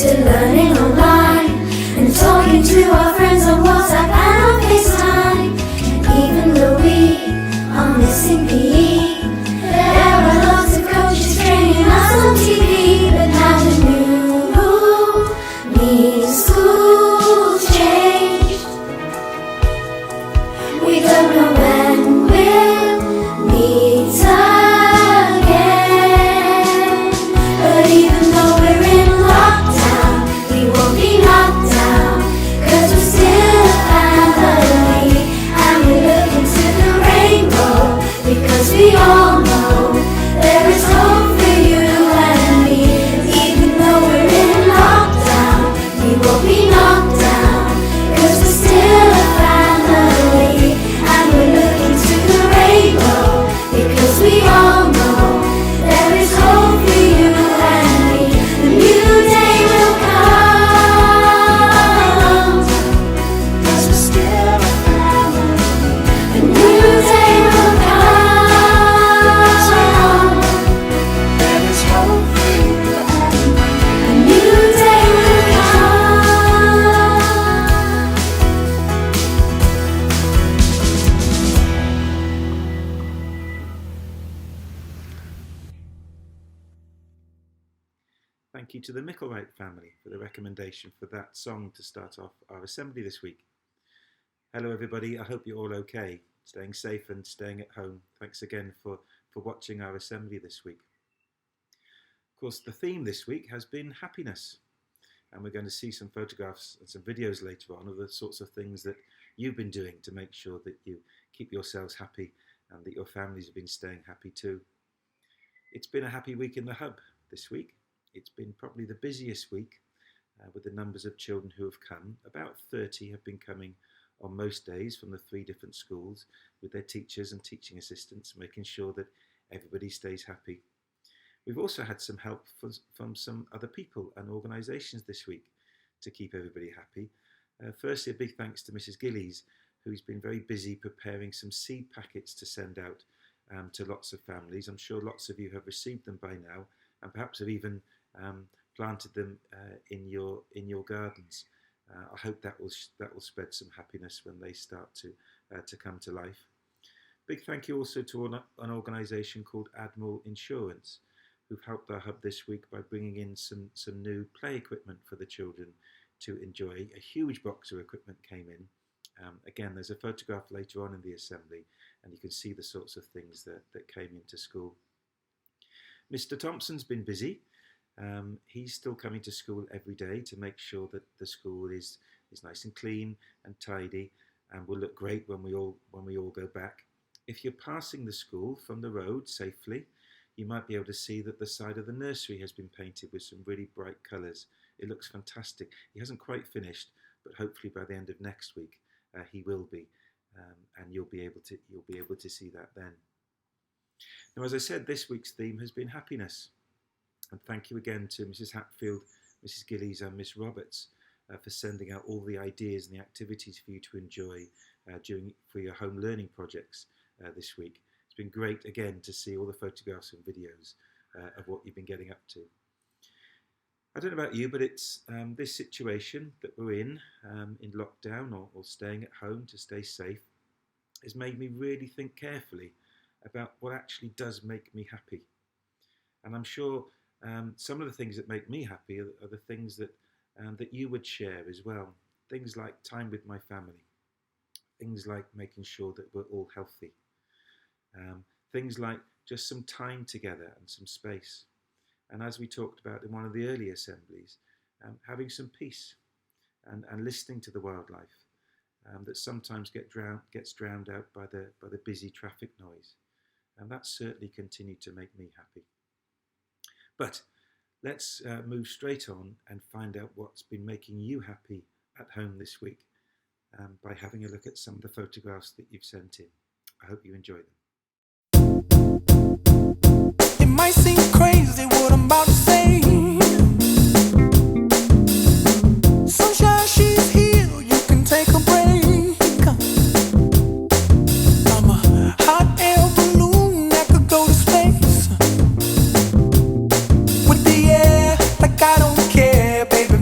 to learning online and talking to our friends on WhatsApp and on FaceTime. And even though we are missing PE, there are lots of coaches training us on TV. But now the new means school's changed. We don't know when we'll meet again. But even though we're in lockdown, we won't be knocked down, 'cause we're still a family. And we're looking to the rainbow, because we all know there is hope for you and me. Even though we're in lockdown, we won't be knocked down, 'cause we're still a family. And we're looking to the rainbow, because we all know there is hope for you and me. The new day will come, 'cause we're still a family. The new day will come, there is hope for you and me. The new day will come. Thank you to the Micklewright family for the recommendation for that song to start off our assembly this week. Hello everybody, I hope you're all okay, staying safe and staying at home. Thanks again for watching our assembly this week. Of course, the theme this week has been happiness, and we're going to see some photographs and some videos later on of the sorts of things that you've been doing to make sure that you keep yourselves happy and that your families have been staying happy too. It's been a happy week in the hub this week. It's been probably the busiest week with the numbers of children who have come. About 30 have been coming on most days from the 3 different schools with their teachers and teaching assistants, making sure that everybody stays happy. We've also had some help from some other people and organisations this week to keep everybody happy. Firstly, a big thanks to Mrs. Gillies, who's been very busy preparing some seed packets to send out to lots of families. I'm sure lots of you have received them by now, and perhaps have even planted them in your gardens. I hope that will spread some happiness when they start to come to life. Big thank you also to an organisation called Admiral Insurance, who've helped our hub this week by bringing in some new play equipment for the children to enjoy. A huge box of equipment came in. Again, there's a photograph later on in the assembly, and you can see the sorts of things that came into school. Mr. Thompson's been busy. He's still coming to school every day to make sure that the school is nice and clean and tidy, and will look great when we all go back. If you're passing the school from the road safely, you might be able to see that the side of the nursery has been painted with some really bright colours. It looks fantastic. He hasn't quite finished, but hopefully by the end of next week he will be, and you'll be able to see that then. Now, as I said, this week's theme has been happiness, and thank you again to Mrs. Hatfield, Mrs. Gillies and Miss Roberts for sending out all the ideas and the activities for you to enjoy for your home learning projects this week. It's been great again to see all the photographs and videos of what you've been getting up to. I don't know about you, but it's this situation that we're in lockdown or staying at home to stay safe has made me really think carefully about what actually does make me happy. And I'm sure some of the things that make me happy are the things that you would share as well. Things like time with my family, things like making sure that we're all healthy, things like just some time together and some space. And as we talked about in one of the early assemblies, having some peace and listening to the wildlife that sometimes gets drowned out by the busy traffic noise. And that certainly continued to make me happy. But let's move straight on and find out what's been making you happy at home this week by having a look at some of the photographs that you've sent in. I hope you enjoy them. It might seem crazy what I'm about to say. Sunshine, she's here, you can take a break. I'm a hot air balloon that could go to space. With the air, like I don't care, baby,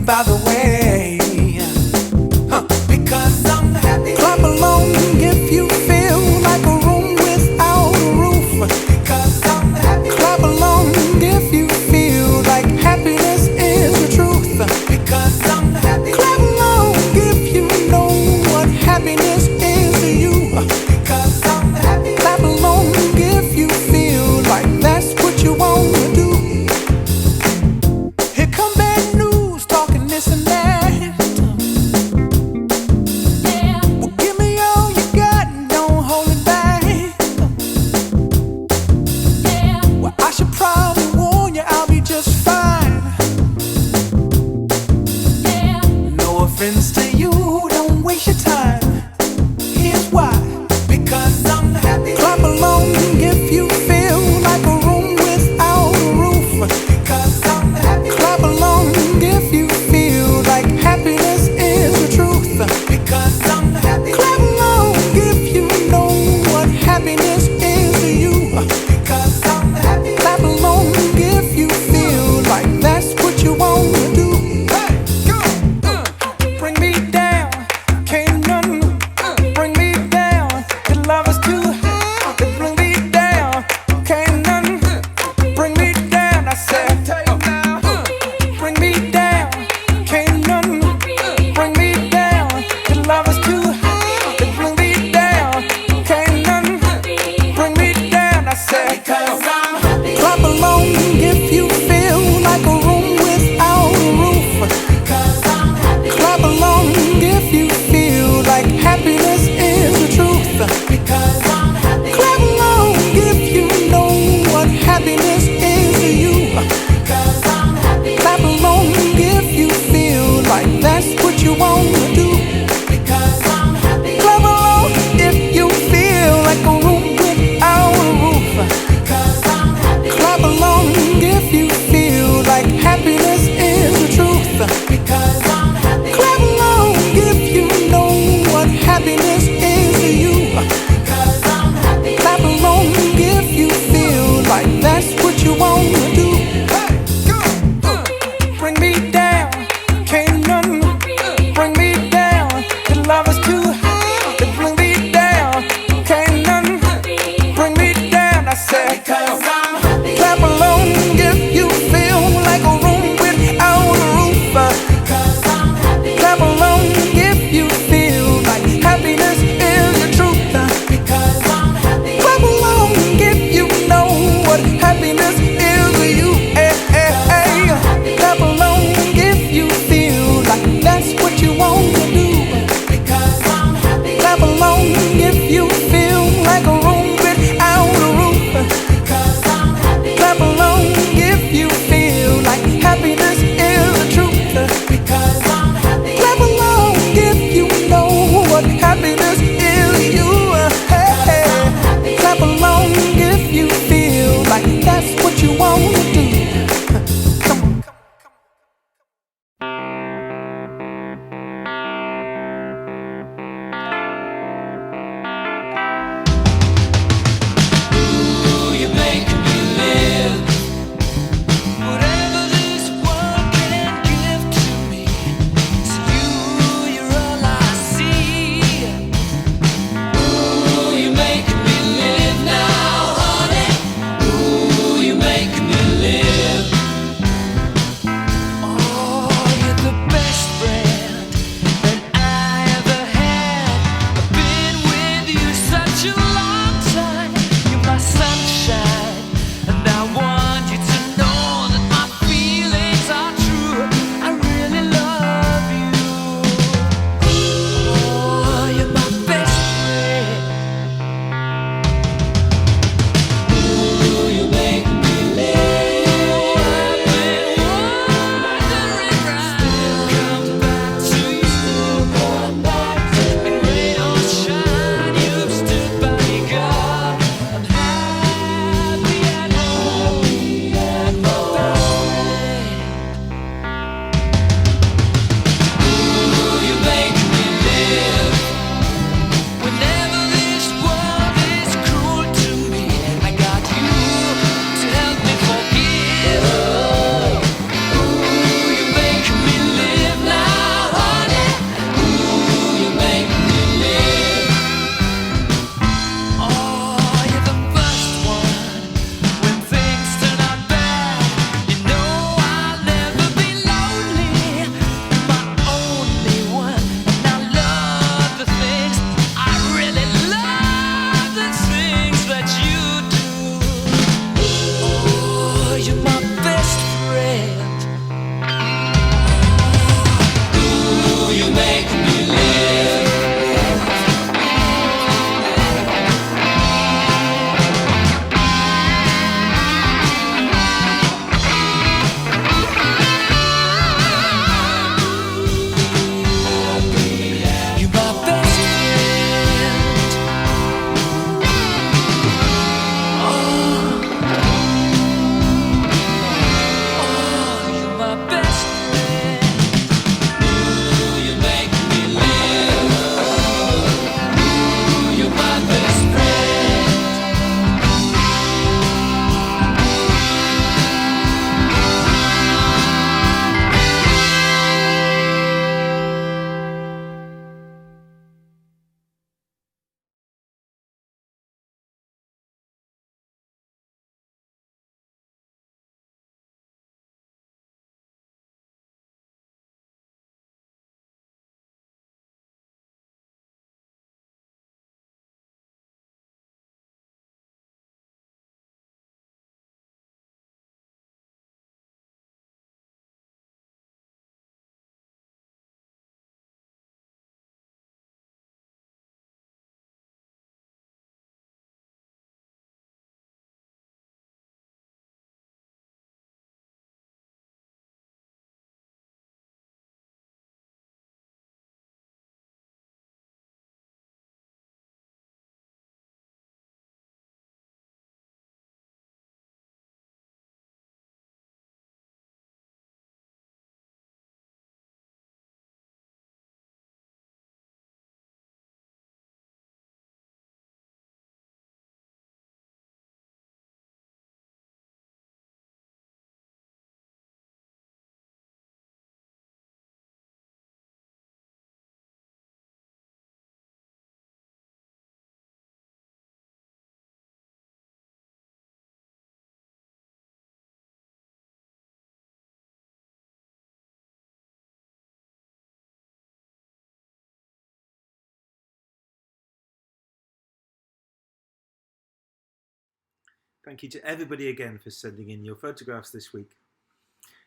Thank you to everybody again for sending in your photographs this week.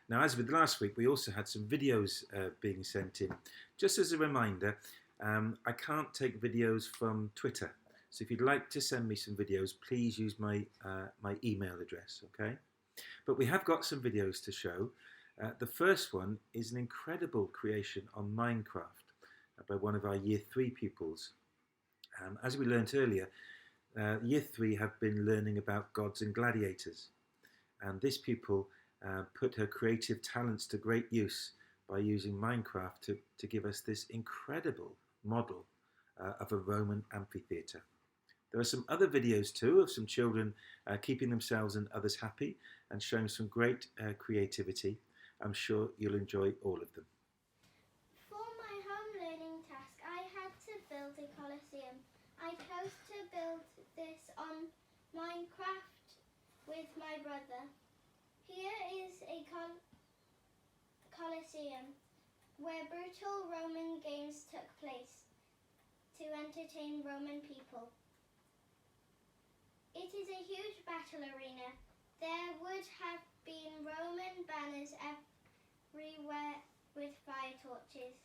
Now, as with last week, we also had some videos being sent in. Just as a reminder, I can't take videos from Twitter. So if you'd like to send me some videos, please use my email address, okay? But we have got some videos to show. The first one is an incredible creation on Minecraft by one of our Year 3 pupils. As we learnt earlier, Year 3 have been learning about gods and gladiators. And this pupil put her creative talents to great use by using Minecraft to give us this incredible model of a Roman amphitheatre. There are some other videos too of some children keeping themselves and others happy and showing some great creativity. I'm sure you'll enjoy all of them. For my home learning task, I had to build a Colosseum. I chose to build this on Minecraft with my brother. Here is a Colosseum where brutal Roman games took place to entertain Roman people. It is a huge battle arena. There would have been Roman banners everywhere with fire torches.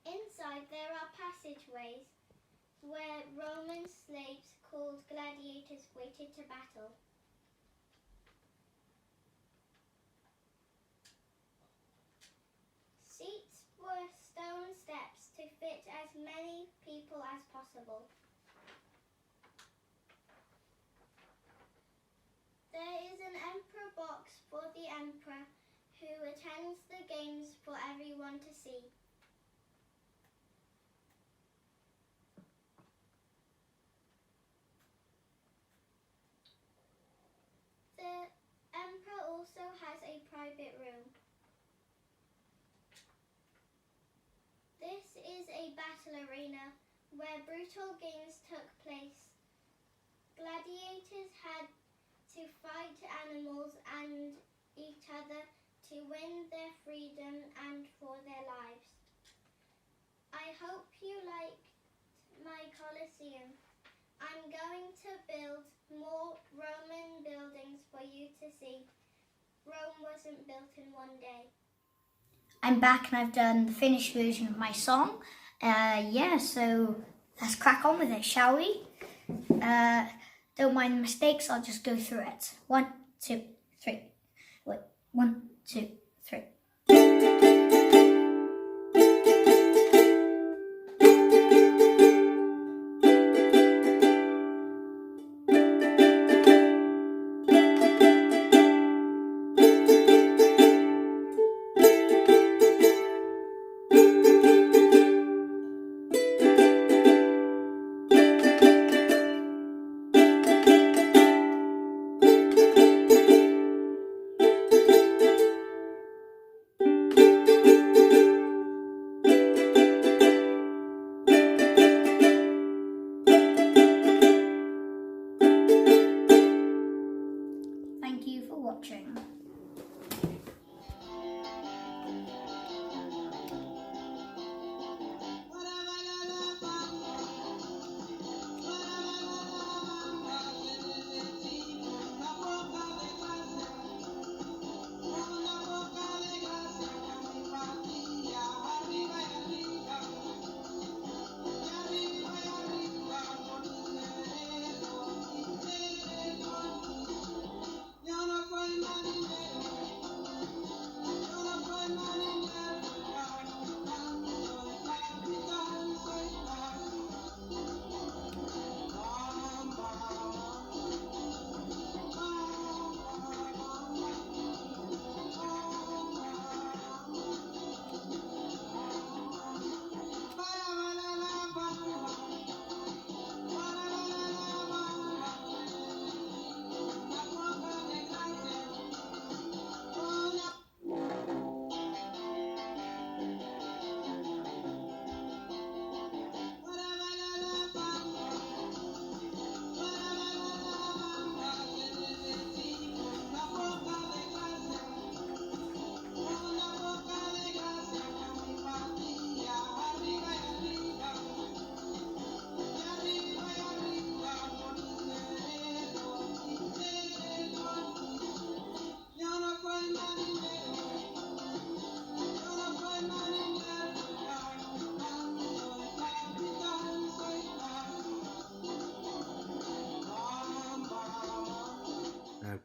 Inside there are passageways where Roman slaves called gladiators waited to battle. Seats were stone steps to fit as many people as possible. There is an emperor box for the emperor who attends the games for everyone to see. The emperor also has a private room. This is a battle arena where brutal games took place. Gladiators had to fight animals and each other to win their freedom and for their lives. I hope you liked my Colosseum. I'm going to build more Roman buildings for you to see. Rome wasn't built in one day. I'm back and I've done the finished version of my song. So let's crack on with it, shall we? Don't mind the mistakes, I'll just go through it. 1, 2, 3. Wait, 1, 2, 3.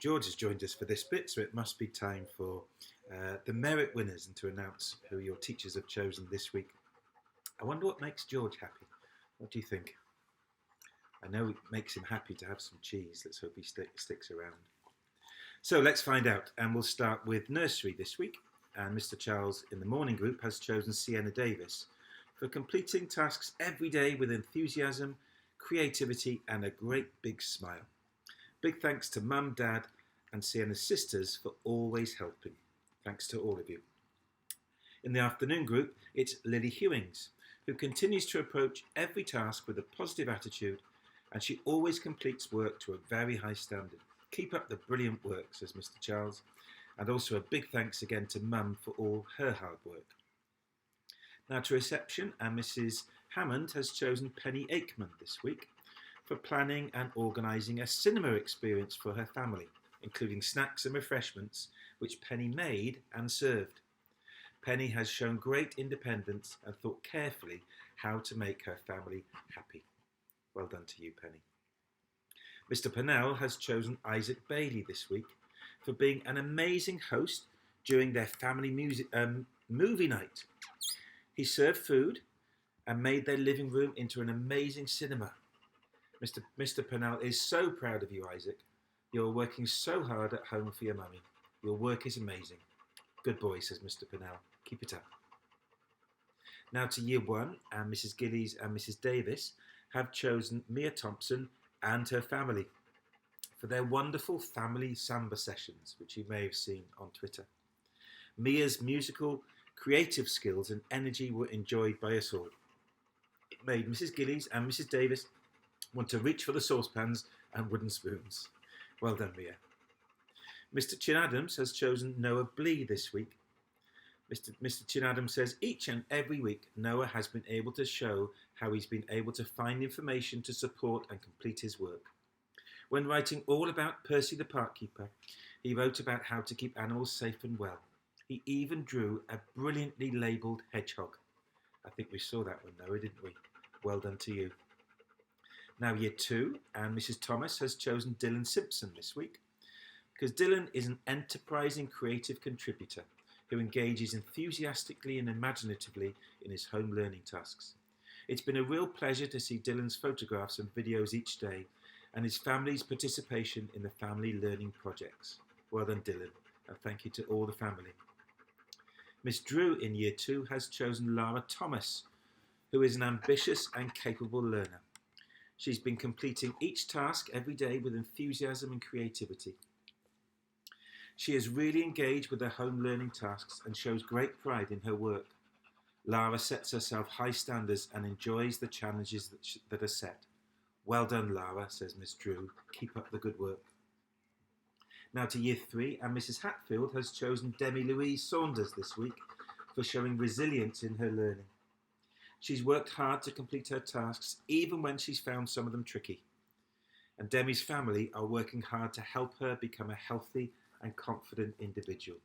George has joined us for this bit, so it must be time for the merit winners and to announce who your teachers have chosen this week. I wonder what makes George happy. What do you think? I know it makes him happy to have some cheese. Let's hope he sticks around. So let's find out, and we'll start with nursery this week. And Mr. Charles in the morning group has chosen Sienna Davis for completing tasks every day with enthusiasm, creativity and a great big smile. Big thanks to Mum, Dad and Sienna's sisters for always helping. Thanks to all of you. In the afternoon group, it's Lily Hewings, who continues to approach every task with a positive attitude, and she always completes work to a very high standard. Keep up the brilliant work, says Mr. Charles, and also a big thanks again to Mum for all her hard work. Now to reception, and Mrs. Hammond has chosen Penny Aikman this week for planning and organising a cinema experience for her family, including snacks and refreshments, which Penny made and served. Penny has shown great independence and thought carefully how to make her family happy. Well done to you, Penny. Mr. Pennell has chosen Isaac Bailey this week for being an amazing host during their family movie night. He served food and made their living room into an amazing cinema. Mr. Pennell is so proud of you, Isaac. You're working so hard at home for your mummy. Your work is amazing. Good boy, says Mr. Pennell. Keep it up. Now to Year 1, and Mrs. Gillies and Mrs. Davis have chosen Mia Thompson and her family for their wonderful family samba sessions, which you may have seen on Twitter. Mia's musical, creative skills and energy were enjoyed by us all. It made Mrs. Gillies and Mrs. Davis want to reach for the saucepans and wooden spoons. Well done, Mia. Mr. Chin Adams has chosen Noah Blee this week. Mr. Chin Adams says each and every week Noah has been able to show how he's been able to find information to support and complete his work. When writing all about Percy the Park Keeper, he wrote about how to keep animals safe and well. He even drew a brilliantly labelled hedgehog. I think we saw that one, Noah, didn't we? Well done to you. Now Year 2, and Mrs. Thomas has chosen Dylan Simpson this week, because Dylan is an enterprising creative contributor who engages enthusiastically and imaginatively in his home learning tasks. It's been a real pleasure to see Dylan's photographs and videos each day and his family's participation in the family learning projects. Well done, Dylan, and thank you to all the family. Miss Drew in Year 2 has chosen Lara Thomas, who is an ambitious and capable learner. She's been completing each task every day with enthusiasm and creativity. She is really engaged with her home learning tasks and shows great pride in her work. Lara sets herself high standards and enjoys the challenges that are set. Well done, Lara, says Miss Drew. Keep up the good work. Now to Year 3, and Mrs. Hatfield has chosen Demi Louise Saunders this week for showing resilience in her learning. She's worked hard to complete her tasks, even when she's found some of them tricky. And Demi's family are working hard to help her become a healthy and confident individual.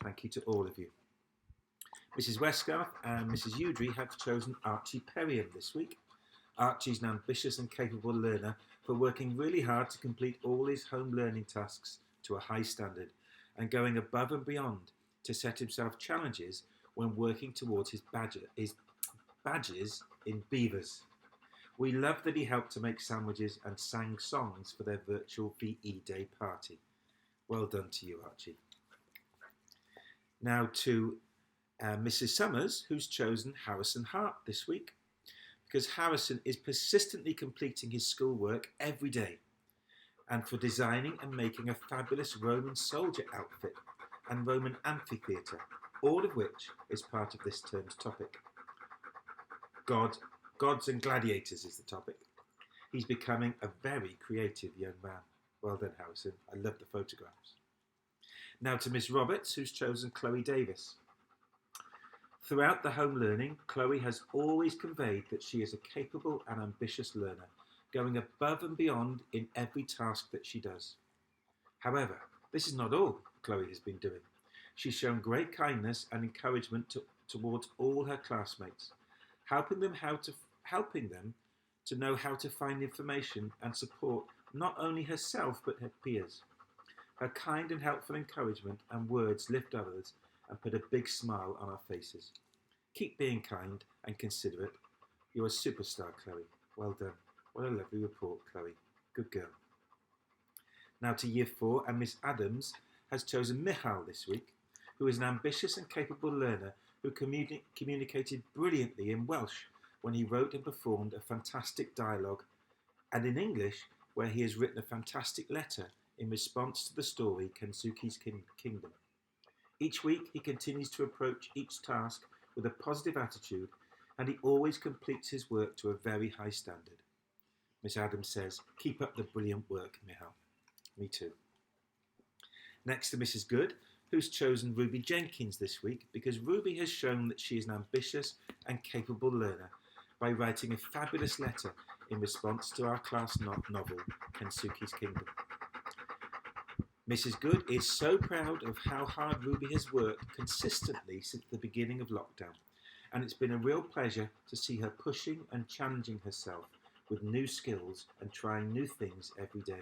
Thank you to all of you. Mrs. Westgarth and Mrs. Udry have chosen Archie Perriam this week. Archie's an ambitious and capable learner for working really hard to complete all his home learning tasks to a high standard and going above and beyond to set himself challenges when working towards his badges in Beavers. We love that he helped to make sandwiches and sang songs for their virtual VE Day party. Well done to you, Archie. Now to Mrs. Summers, who's chosen Harrison Hart this week, because Harrison is persistently completing his schoolwork every day, and for designing and making a fabulous Roman soldier outfit and Roman amphitheatre, all of which is part of this term's topic. Gods and gladiators is the topic. He's becoming a very creative young man. Well done, Harrison. I love the photographs. Now to Miss Roberts, who's chosen Chloe Davis. Throughout the home learning, Chloe has always conveyed that she is a capable and ambitious learner, going above and beyond in every task that she does. However, this is not all Chloe has been doing. She's shown great kindness and encouragement towards all her classmates, helping them to know how to find information and support not only herself but her peers. Her kind and helpful encouragement and words lift others and put a big smile on our faces. Keep being kind and considerate. You're a superstar, Chloe. Well done. What a lovely report, Chloe. Good girl. Now to Year 4, and Miss Adams has chosen Michal this week, who is an ambitious and capable learner who communicated brilliantly in Welsh when he wrote and performed a fantastic dialogue, and in English where he has written a fantastic letter in response to the story Kensuke's Kingdom. Each week he continues to approach each task with a positive attitude, and he always completes his work to a very high standard. Miss Adams says, keep up the brilliant work, Michal. Me too. Next to Mrs. Good, who's chosen Ruby Jenkins this week because Ruby has shown that she is an ambitious and capable learner by writing a fabulous letter in response to our class novel, Kensuke's Kingdom. Mrs. Good is so proud of how hard Ruby has worked consistently since the beginning of lockdown, and it's been a real pleasure to see her pushing and challenging herself with new skills and trying new things every day.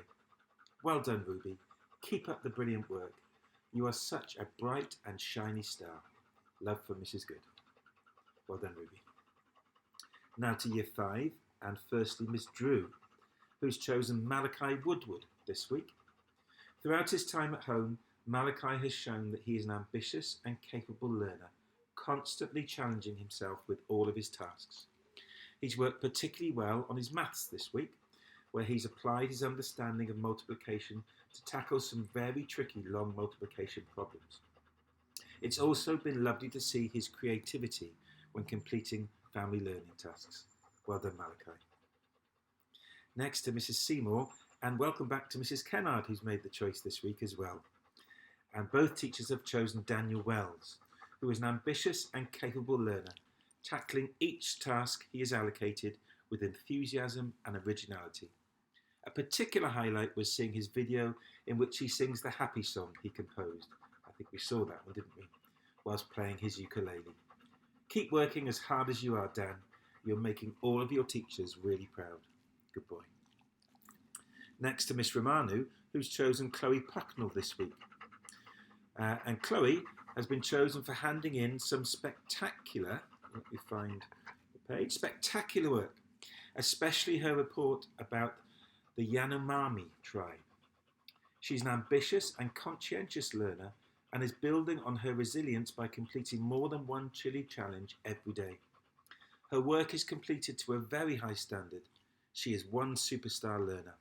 Well done, Ruby. Keep up the brilliant work. You are such a bright and shiny star. Love for Mrs. Good. Well done, Ruby. Now to Year 5, and firstly Miss Drew, who's chosen Malachi Woodward this week. Throughout his time at home, Malachi has shown that he is an ambitious and capable learner, constantly challenging himself with all of his tasks. He's worked particularly well on his maths this week, where he's applied his understanding of multiplication to tackle some very tricky long multiplication problems. It's also been lovely to see his creativity when completing family learning tasks. Well done, Malachi. Next to Mrs. Seymour, and welcome back to Mrs. Kennard, who's made the choice this week as well. And both teachers have chosen Daniel Wells, who is an ambitious and capable learner, tackling each task he is allocated with enthusiasm and originality. A particular highlight was seeing his video in which he sings the happy song he composed. I think we saw that one, didn't we? Whilst playing his ukulele. Keep working as hard as you are, Dan. You're making all of your teachers really proud. Good boy. Next to Miss Romanu, who's chosen Chloe Pucknell this week. And Chloe has been chosen for handing in some spectacular, let me find the page, spectacular work, especially her report about the Yanomami tribe. She's an ambitious and conscientious learner and is building on her resilience by completing more than one chili challenge every day. Her work is completed to a very high standard. She is one superstar learner.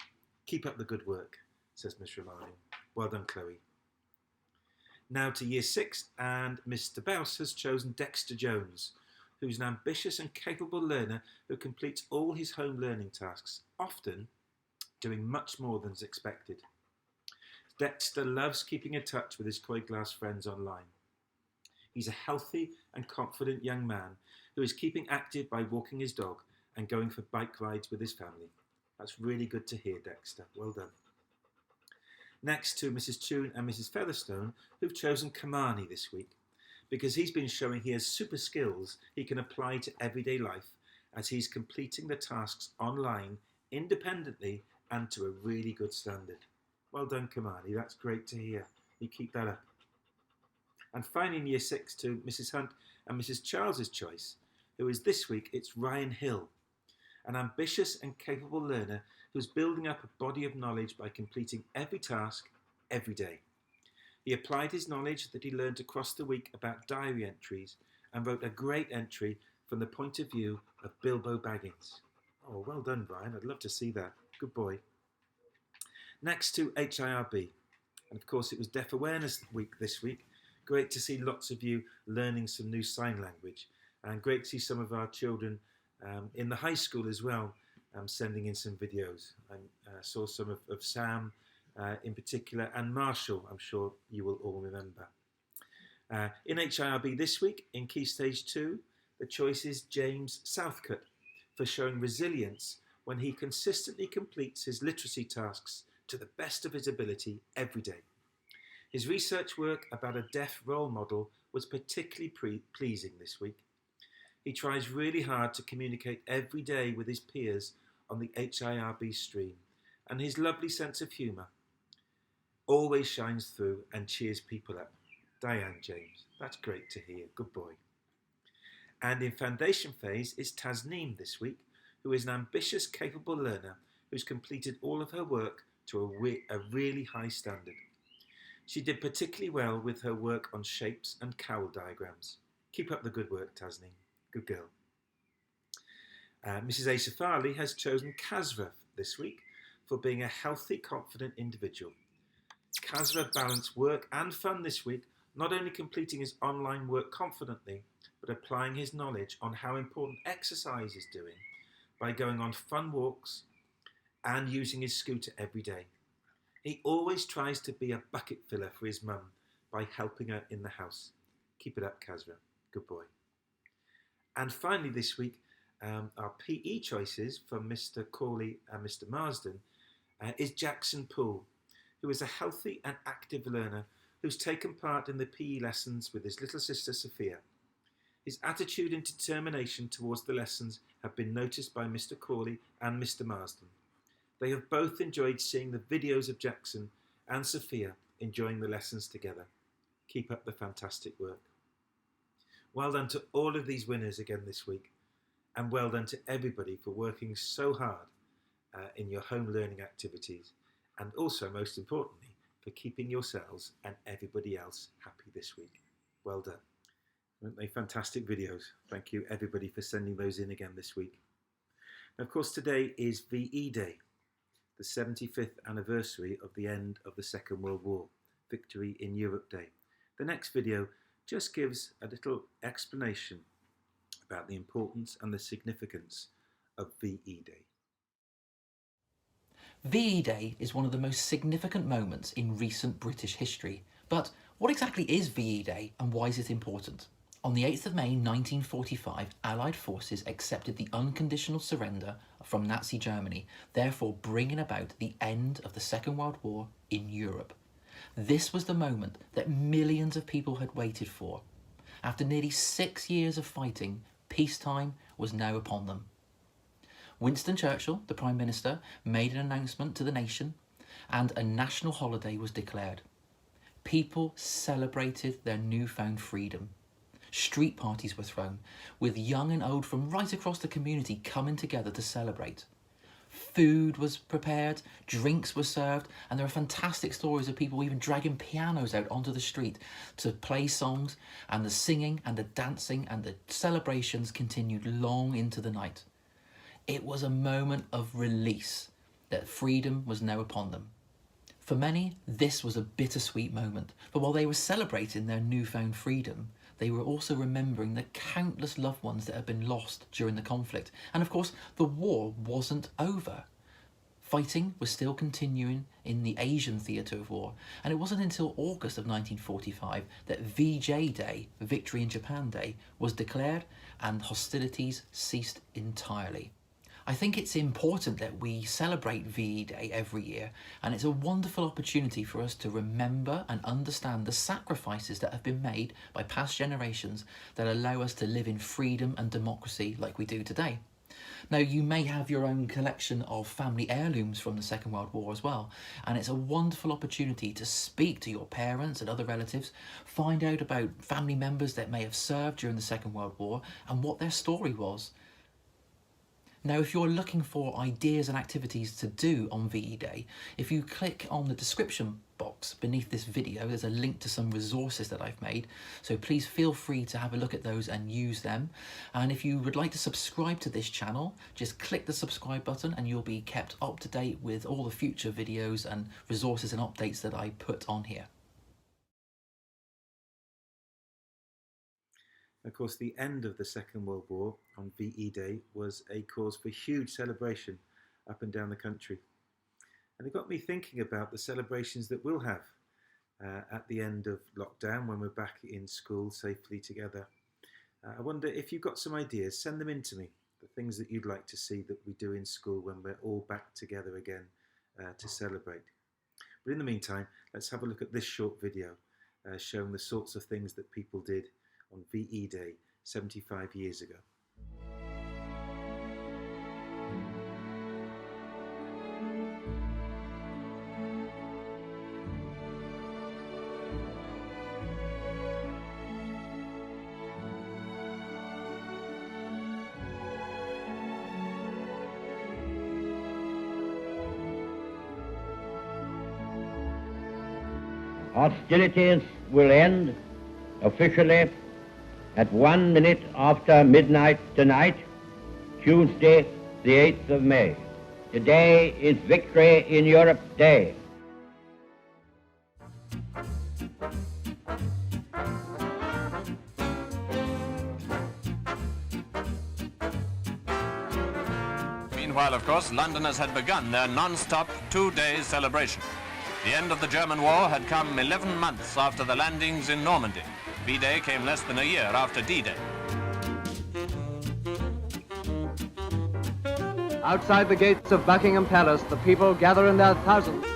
Keep up the good work, says Miss Romano. Well done, Chloe. Now to Year 6, and Mr. Bouse has chosen Dexter Jones, who's an ambitious and capable learner who completes all his home learning tasks, often doing much more than is expected. Dexter loves keeping in touch with his Coy Glass friends online. He's a healthy and confident young man who is keeping active by walking his dog and going for bike rides with his family. That's really good to hear, Dexter. Well done. Next to Mrs. Toon and Mrs. Featherstone, who've chosen Kamani this week, because he's been showing he has super skills he can apply to everyday life as he's completing the tasks online, independently, and to a really good standard. Well done, Kamani. That's great to hear. You keep that up. And finally in Year 6 to Mrs. Hunt and Mrs. Charles's choice, who is this week, it's Ryan Hill, an ambitious and capable learner who's building up a body of knowledge by completing every task, every day. He applied his knowledge that he learned across the week about diary entries and wrote a great entry from the point of view of Bilbo Baggins. Oh, well done, Ryan. I'd love to see that. Good boy. Next to HIRB. And of course, it was Deaf Awareness Week this week. Great to see lots of you learning some new sign language. And great to see some of our children in the high school as well, sending in some videos. I saw some of Sam in particular, and Marshall, I'm sure you will all remember. In HIRB this week, in Key Stage 2, the choice is James Southcott for showing resilience when he consistently completes his literacy tasks to the best of his ability every day. His research work about a deaf role model was particularly pleasing this week. He tries really hard to communicate every day with his peers on the HIRB stream, and his lovely sense of humour always shines through and cheers people up. Diane James, that's great to hear, good boy. And in foundation phase is Tasneem this week, who is an ambitious, capable learner who's completed all of her work to a really high standard. She did particularly well with her work on shapes and cowl diagrams. Keep up the good work, Tasneem. Good girl. Mrs. Asaf has chosen Kasra this week for being a healthy, confident individual. Kasra balanced work and fun this week, not only completing his online work confidently, but applying his knowledge on how important exercise is doing by going on fun walks and using his scooter every day. He always tries to be a bucket filler for his mum by helping her in the house. Keep it up, Kasra. Good boy. And finally this week, our PE choices from Mr. Corley and Mr. Marsden is Jackson Poole, who is a healthy and active learner who's taken part in the PE lessons with his little sister Sophia. His attitude and determination towards the lessons have been noticed by Mr. Corley and Mr. Marsden. They have both enjoyed seeing the videos of Jackson and Sophia enjoying the lessons together. Keep up the fantastic work. Well done to all of these winners again this week, and well done to everybody for working so hard in your home learning activities, and also, most importantly, for keeping yourselves and everybody else happy this week. Well done. Weren't they fantastic videos? Thank you everybody for sending those in again this week. Now, of course, today is VE Day, the 75th anniversary of the end of the Second World War, Victory in Europe Day. The next video just gives a little explanation about the importance and the significance of VE Day. VE Day is one of the most significant moments in recent British history. But what exactly is VE Day and why is it important? On the 8th of May 1945, Allied forces accepted the unconditional surrender from Nazi Germany, therefore bringing about the end of the Second World War in Europe. This was the moment that millions of people had waited for. After nearly 6 years of fighting, peacetime was now upon them. Winston Churchill, the Prime Minister, made an announcement to the nation and a national holiday was declared. People celebrated their newfound freedom. Street parties were thrown, with young and old from right across the community coming together to celebrate. Food was prepared, drinks were served, and there are fantastic stories of people even dragging pianos out onto the street to play songs, and the singing and the dancing and the celebrations continued long into the night. It was a moment of release, that freedom was now upon them. For many, this was a bittersweet moment, but while they were celebrating their newfound freedom, they were also remembering the countless loved ones that had been lost during the conflict. And of course, the war wasn't over. Fighting was still continuing in the Asian theatre of war, and it wasn't until August of 1945 that VJ Day, Victory in Japan Day, was declared and hostilities ceased entirely. I think it's important that we celebrate VE Day every year, and it's a wonderful opportunity for us to remember and understand the sacrifices that have been made by past generations that allow us to live in freedom and democracy like we do today. Now, you may have your own collection of family heirlooms from the Second World War as well, and it's a wonderful opportunity to speak to your parents and other relatives, find out about family members that may have served during the Second World War and what their story was. Now, if you're looking for ideas and activities to do on VE Day, if you click on the description box beneath this video, there's a link to some resources that I've made. So please feel free to have a look at those and use them. And if you would like to subscribe to this channel, just click the subscribe button and you'll be kept up to date with all the future videos and resources and updates that I put on here. Of course, the end of the Second World War on VE Day was a cause for huge celebration up and down the country. And it got me thinking about the celebrations that we'll have at the end of lockdown when we're back in school safely together. I wonder if you've got some ideas, send them in to me, the things that you'd like to see that we do in school when we're all back together again to celebrate. But in the meantime, let's have a look at this short video showing the sorts of things that people did on VE Day 75 years ago. Hostilities will end officially at 1 minute after midnight tonight, Tuesday, the 8th of May. Today is Victory in Europe Day. Meanwhile, of course, Londoners had begun their non-stop two-day celebration. The end of the German war had come 11 months after the landings in Normandy. V-Day came less than a year after D-Day. Outside the gates of Buckingham Palace, the people gather in their thousands.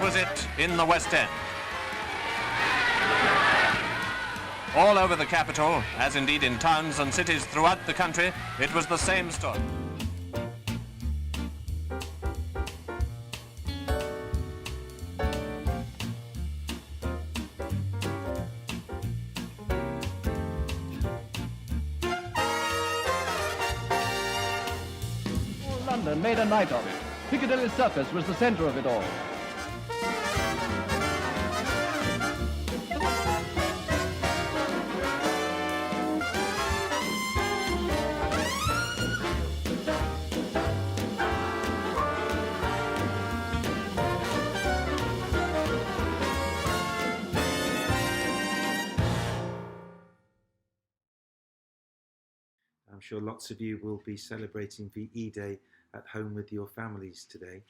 Was it in the West End. All over the capital, as indeed in towns and cities throughout the country, it was the same story. London made a night of it. Piccadilly Circus was the center of it all. I'm sure lots of you will be celebrating VE Day at home with your families today.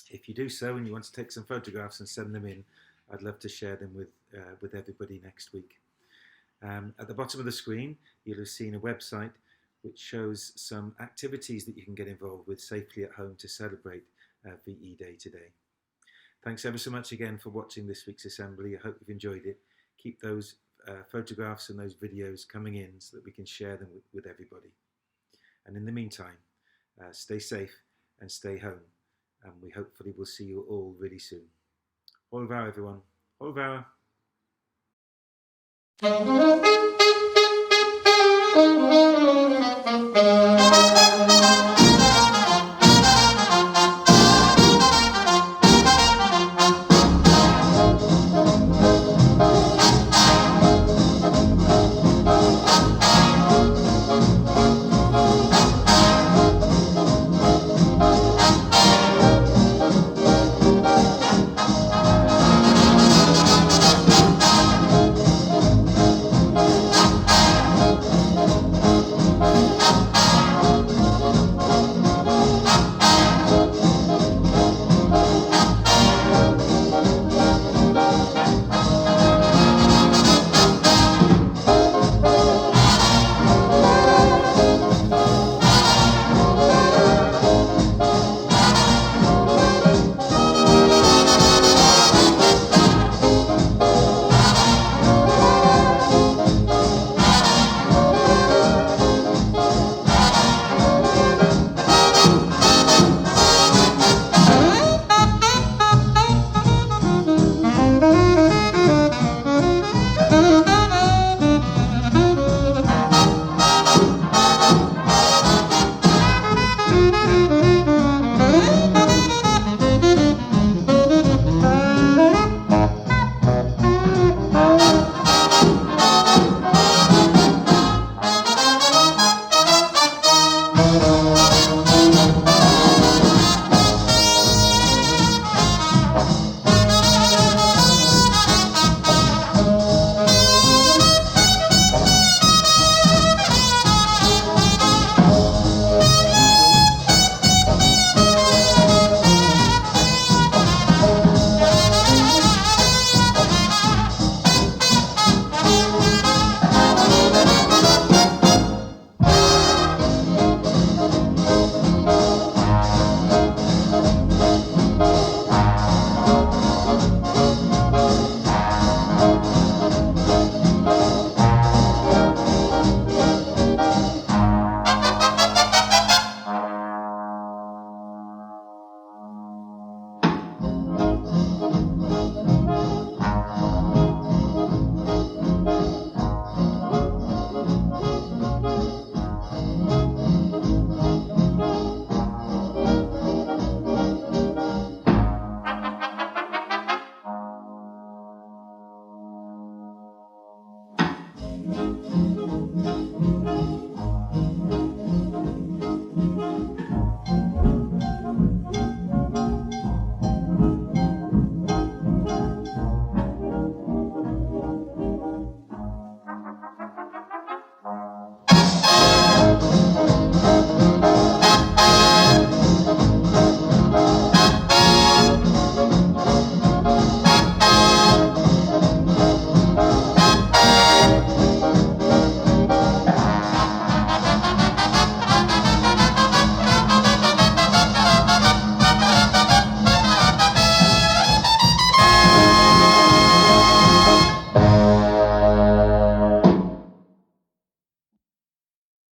If you do so and you want to take some photographs and send them in, I'd love to share them with everybody next week. At the bottom of the screen, you'll have seen a website which shows some activities that you can get involved with safely at home to celebrate VE Day today. Thanks ever so much again for watching this week's assembly. I hope you've enjoyed it. Keep those photographs and those videos coming in so that we can share them with everybody. And in the meantime, stay safe and stay home, and we hopefully will see you all really soon. Au revoir, everyone. Au revoir.